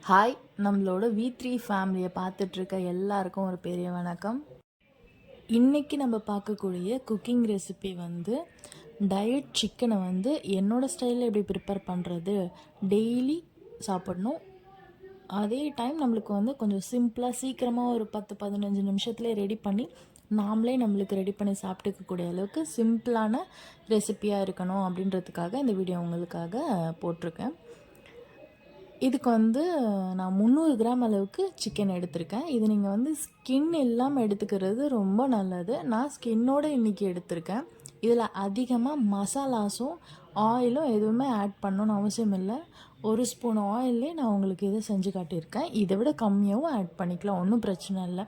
Hi, நம்மளோட V3 ஃபேமிலியை பார்த்துட்ருக்க எல்லாருக்கும் ஒரு பெரிய வணக்கம். இன்றைக்கி நம்ம பார்க்கக்கூடிய குக்கிங் ரெசிபி டயட் சிக்கனை என்னோடய ஸ்டைலில் எப்படி ப்ரிப்பேர் பண்ணுறது, டெய்லி சாப்பிடணும், அதே டைம் நம்மளுக்கு கொஞ்சம் சிம்பிளாக சீக்கிரமாக ஒரு 10-15 நிமிஷத்துலேயே ரெடி பண்ணி நாமளே நம்மளுக்கு ரெடி பண்ணி சாப்பிட்டுக்கக்கூடிய அளவுக்கு சிம்பிளான ரெசிப்பியாக இருக்கணும் அப்படின்றதுக்காக இந்த வீடியோ உங்களுக்காக போட்டிருக்கேன். இதுக்கு நான் 300 கிராம் அளவுக்கு சிக்கன் எடுத்திருக்கேன். இது நீங்கள் ஸ்கின் இல்லாமல் எடுத்துக்கிறது ரொம்ப நல்லது. நான் ஸ்கின்னோடு இன்றைக்கி எடுத்திருக்கேன். இதில் அதிகமாக மசாலாஸும் ஆயிலும் எதுவுமே ஆட் பண்ணணும்னு அவசியம் இல்லை. 1 ஸ்பூன் ஆயிலே நான் உங்களுக்கு இதை செஞ்சு காட்டியிருக்கேன். இதை விட கம்மியாகவும் ஆட் பண்ணிக்கலாம், ஒன்றும் பிரச்சனை இல்லை.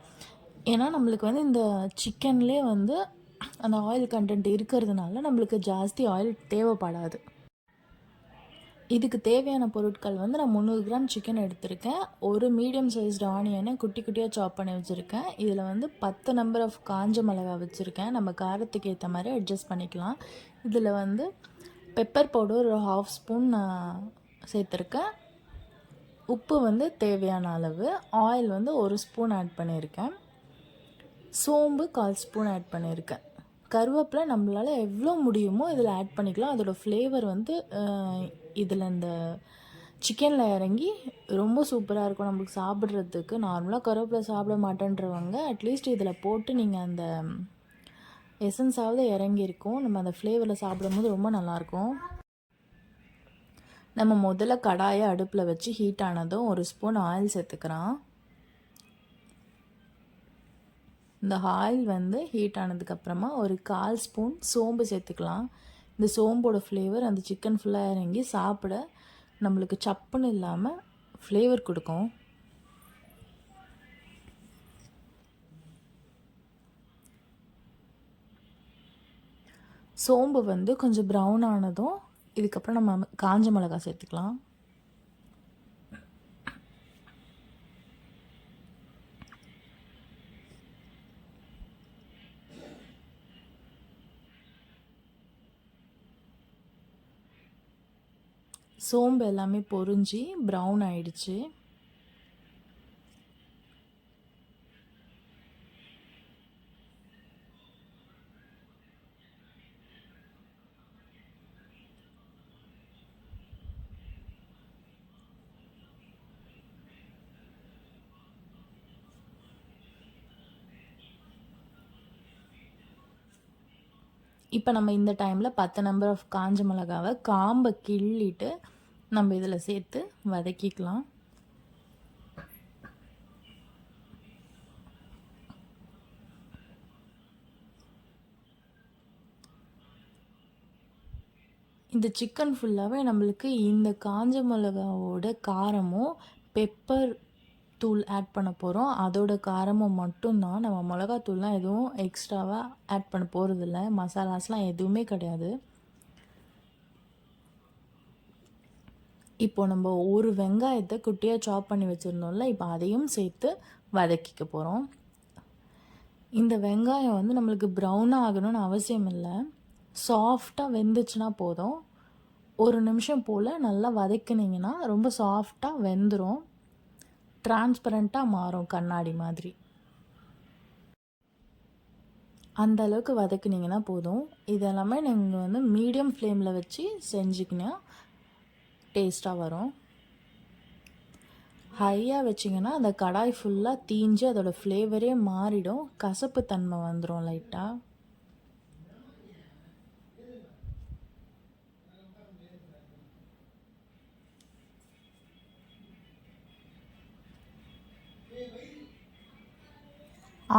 ஏன்னா நம்மளுக்கு இந்த சிக்கன்லேயே அந்த ஆயில் கண்டென்ட் இருக்கிறதுனால நம்மளுக்கு ஜாஸ்தி ஆயில் தேவைப்படாது. இதுக்கு தேவையான பொருட்கள் நான் 300 கிராம் சிக்கன் எடுத்திருக்கேன். ஒரு மீடியம் சைஸ்டு ஆனியனை குட்டி குட்டியாக சாப் பண்ணி வச்சுருக்கேன். இதில் 10 நம்பர் ஆஃப் காஞ்ச மிளகா வச்சுருக்கேன். நம்ம காரத்துக்கு ஏற்ற மாதிரி அட்ஜஸ்ட் பண்ணிக்கலாம். இதில் பெப்பர் பவுடர் ஒரு 1/2 ஸ்பூன் சேர்த்துருக்கேன். உப்பு தேவையான அளவு. ஆயில் 1 ஸ்பூன் ஆட் பண்ணியிருக்கேன். சோம்பு 1/4 ஸ்பூன் ஆட் பண்ணியிருக்கேன். கருவேப்பிலை நம்மளால் எவ்வளோ முடியுமோ இதில் ஆட் பண்ணிக்கலாம். அதோடய ஃப்ளேவர் இதில் இந்த சிக்கனில் இறங்கி ரொம்ப சூப்பராக இருக்கும் நம்மளுக்கு சாப்பிட்றதுக்கு. நார்மலாக கருவேப்பிலை சாப்பிட மாட்டேன்றவங்க அட்லீஸ்ட் இதில் போட்டு நீங்கள் அந்த எசன்ஸாவது இறங்கியிருக்கும். நம்ம அந்த ஃப்ளேவரில் சாப்பிடும்போது ரொம்ப நல்லாயிருக்கும். நம்ம முதல்ல கடாயை அடுப்பில் வச்சு ஹீட் ஆனதும் 1 ஸ்பூன் ஆயில் சேர்த்துக்கிறோம். இந்த ஆயில் ஹீட் ஆனதுக்கப்புறமா ஒரு 1/4 ஸ்பூன் சோம்பு சேர்த்துக்கலாம். இந்த சோம்போட ஃப்ளேவர் அந்த சிக்கன் ஃபுல்லாக இறங்கி சாப்பிட நம்மளுக்கு சப்புன்னு இல்லாமல் ஃப்ளேவர் கொடுக்கும். சோம்பு கொஞ்சம் ப்ரௌன் ஆனதும் இதுக்கப்புறம் நம்ம காஞ்ச மிளகா சேர்த்துக்கலாம். சோம்பு எல்லாமே பொரிஞ்சு ப்ரௌன் ஆயிடுச்சு. இப்போ நம்ம இந்த டைமில் 10 நம்பர் ஆஃப் காஞ்ச மிளகாவை காம்பை கிள்ளிட்டு நம்ம இதில் சேர்த்து வதக்கிக்கலாம். இந்த சிக்கன் ஃபுல்லாகவே நம்மளுக்கு இந்த காஞ்ச மிளகாவோட காரமும் பெப்பர் தூள் ஆட் பண்ண போகிறோம். அதோட காரமும் மட்டும்தான். நம்ம மிளகாத்தூள்லாம் எதுவும் எக்ஸ்ட்ராவாக ஆட் பண்ண போகிறதில்ல. மசாலாஸ்லாம் எதுவுமே கிடையாது. இப்போது நம்ம ஒரு வெங்காயத்தை குட்டியாக சாப் பண்ணி வச்சுருந்தோம்ல, இப்போ அதையும் சேர்த்து வதக்கிக்க போகிறோம். இந்த வெங்காயம் நம்மளுக்கு ப்ரௌனாக ஆகணும்னு அவசியம் இல்லை. சாஃப்டாக வெந்துச்சுன்னா போதும். 1 நிமிஷம் போல் நல்லா வதக்கினீங்கன்னா ரொம்ப சாஃப்டாக வெந்துடும். டிரான்ஸ்பரண்ட்டாக மாறும், கண்ணாடி மாதிரி. அந்த அளவுக்கு வதக்குனிங்கன்னா போதும். இதெல்லாமே நீங்கள் மீடியம் ஃப்ளேமில் வச்சு செஞ்சுக்கினா டேஸ்ட்டாக வரும். ஹையாக வச்சிங்கன்னா அந்த கடாய் ஃபுல்லாக தீஞ்சு அதோடய ஃப்ளேவரே மாறிடும். கசப்பு தன்மை வந்துடும் லைட்டாக.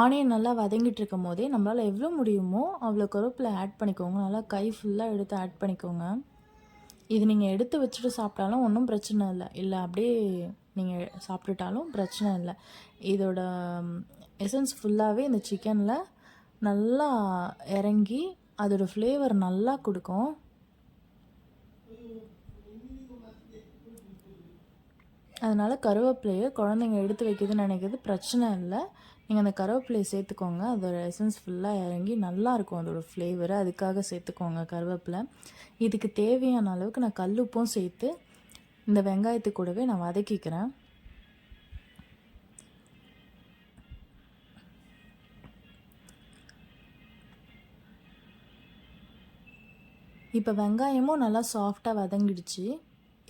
ஆனியன் நல்லா வதங்கிட்டு இருக்கும் போதே நம்மளால் எவ்வளோ முடியுமோ அவ்வளோ கருவேப்பிலை ஆட் பண்ணிக்கோங்க. நல்லா கை ஃபுல்லாக எடுத்து ஆட் பண்ணிக்கோங்க. இது நீங்கள் எடுத்து வச்சுட்டு சாப்பிட்டாலும் ஒன்றும் பிரச்சனை இல்லை. இல்லை அப்படியே நீங்கள் சாப்பிட்டுட்டாலும் பிரச்சனை இல்லை. இதோட எசன்ஸ் ஃபுல்லாகவே இந்த சிக்கனில் நல்லா இறங்கி அதோடய ஃப்ளேவர் நல்லா கொடுக்கும். அதனால் கருவேப்பிலையை குழந்தைங்க எடுத்து வைக்கிறதுன்னு நினைக்கிறது பிரச்சனை இல்லை. நீங்கள் அந்த கருவேப்பிலையை சேர்த்துக்கோங்க. அதோட எசன்ஸ் ஃபுல்லாக இறங்கி நல்லாயிருக்கும் அதோடய ஃப்ளேவரு. அதுக்காக சேர்த்துக்கோங்க கருவேப்பிலை. இதுக்கு தேவையான அளவுக்கு நான் கல்லுப்பும் சேர்த்து இந்த வெங்காயத்து கூடவே நான் வதக்கிக்கிறேன். இப்போ வெங்காயமும் நல்லா சாஃப்டாக வதங்கிடுச்சு.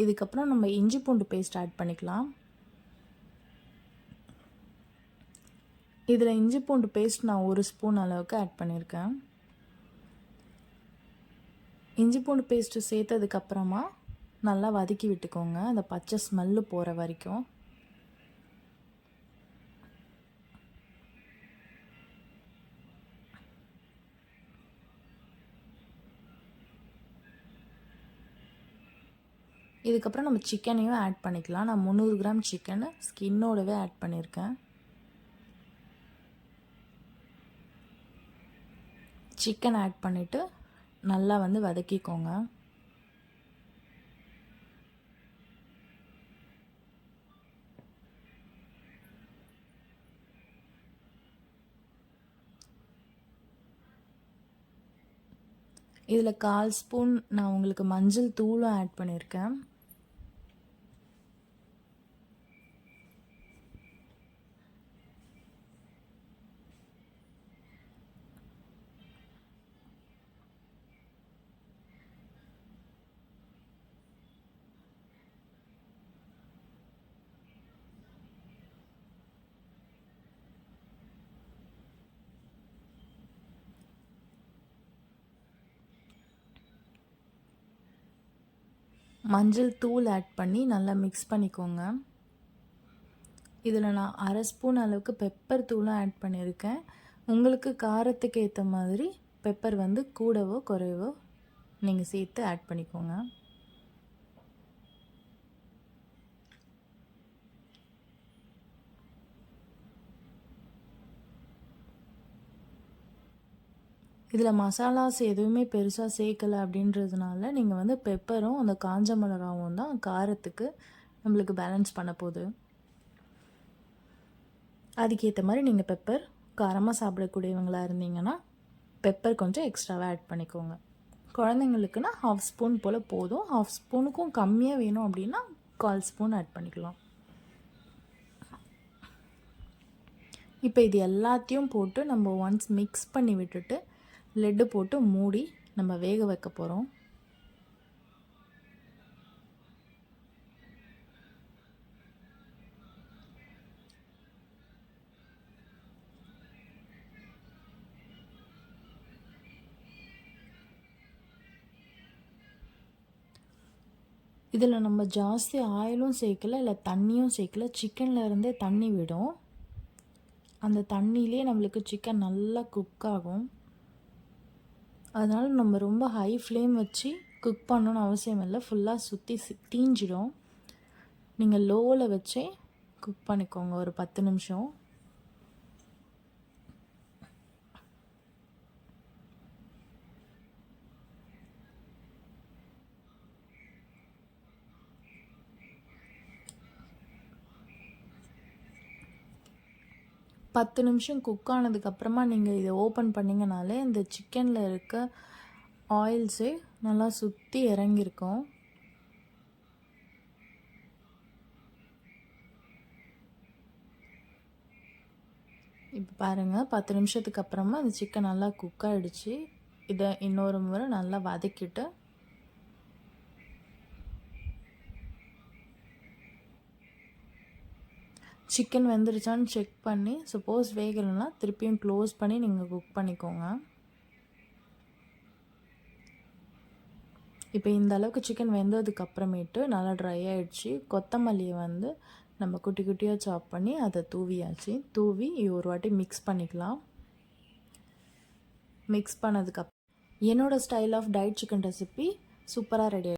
இதுக்கப்புறம் நம்ம இஞ்சி பூண்டு பேஸ்ட் ஆட் பண்ணிக்கலாம். இதில் இஞ்சி பூண்டு பேஸ்ட் நான் 1 ஸ்பூன் அளவுக்கு ஆட் பண்ணியிருக்கேன். இஞ்சி பூண்டு பேஸ்ட்டு சேர்த்ததுக்கப்புறமா நல்லா வதக்கி விட்டுக்கோங்க, அந்த பச்சை ஸ்மெல்லு போகிற வரைக்கும். இதுக்கப்புறம் நம்ம சிக்கனையும் ஆட் பண்ணிக்கலாம். நான் 300 கிராம் சிக்கனை ஸ்கின்னோடவே ஆட் பண்ணியிருக்கேன். சிக்கன் ஆட் பண்ணிவிட்டு நல்லா வந்து வதக்கிக்கோங்க. இதில் 1/4 ஸ்பூன் நான் உங்களுக்கு மஞ்சள் தூளும் ஆட் பண்ணியிருக்கேன். மஞ்சள் தூள் ஆட் பண்ணி நல்லா மிக்ஸ் பண்ணிக்கோங்க. இதில் நான் 1/2 ஸ்பூன் அளவுக்கு பெப்பர் தூளும் ஆட் பண்ணியிருக்கேன். உங்களுக்கு காரத்துக்கு ஏற்ற மாதிரி பெப்பர் வந்து கூடவோ குறைவோ நீங்கள் சேர்த்து ஆட் பண்ணிக்கோங்க. இதில் மசாலாஸ் எதுவுமே பெருசாக சேர்க்கலை அப்படின்றதுனால நீங்கள் வந்து பெப்பரும் அந்த காஞ்ச மிளகாவும் தான் காரத்துக்கு நம்மளுக்கு பேலன்ஸ் பண்ண போகுது. அதுக்கேற்ற மாதிரி நீங்கள் பெப்பர் காரமாக சாப்பிடக்கூடியவங்களாக இருந்தீங்கன்னா பெப்பர் கொஞ்சம் எக்ஸ்ட்ராவாக ஆட் பண்ணிக்கோங்க. குழந்தைங்களுக்குன்னா 1/2 ஸ்பூன் போல் போதும். 1/2 ஸ்பூனுக்கும் கம்மியாக வேணும் அப்படின்னா 1/4 ஸ்பூன் ஆட் பண்ணிக்கலாம். இப்போ இது எல்லாத்தையும் போட்டு நம்ம ஒன்ஸ் மிக்ஸ் பண்ணி விட்டுட்டு லெட்டு போட்டு மூடி நம்ம வேக வைக்க போகிறோம். இதில் நம்ம ஜாஸ்தி ஆயிலும் சேர்க்கல, இல்லை தண்ணியும் சேர்க்கல. சிக்கனில் இருந்தே தண்ணி விடும். அந்த தண்ணியிலே நம்மளுக்கு சிக்கன் நல்லா குக் ஆகும். அதனால் நம்ம ரொம்ப ஹை ஃப்ளேம் வச்சு குக் பண்ணணும்னு அவசியம் இல்லை. ஃபுல்லாக சுற்றி தீஞ்சிடும். நீங்கள் லோவில் வச்சே குக் பண்ணிக்கோங்க ஒரு 10 நிமிஷம். பத்து நிமிஷம் குக் ஆனதுக்கப்புறமா நீங்கள் இதை ஓப்பன் பண்ணிங்கனாலே இந்த சிக்கனில் இருக்க ஆயில்ஸே நல்லா சுற்றி இறங்கியிருக்கும். இப்போ பாருங்கள், 10 நிமிஷத்துக்கு அப்புறமா இந்த சிக்கன் நல்லா குக் ஆகிடுச்சு. இதை இன்னொரு முறை நல்லா வதக்கிட்டு சிக்கன் வெந்துருச்சான்னு செக் பண்ணி, சப்போஸ் வேகலைன்னா திருப்பியும் க்ளோஸ் பண்ணி நீங்கள் குக் பண்ணிக்கோங்க. இப்போ இந்த அளவுக்கு சிக்கன் வெந்ததுக்கு அப்புறமேட்டு நல்லா ட்ரை ஆகிடுச்சு. கொத்தமல்லியை வந்து நம்ம குட்டி குட்டியாக சாப் பண்ணி அதை தூவி ஒரு வாட்டி மிக்ஸ் பண்ணிக்கலாம். மிக்ஸ் பண்ணதுக்கப்புறம் என்னோடய style of diet chicken recipe சூப்பராக ரெடி ஆகிடுச்சு.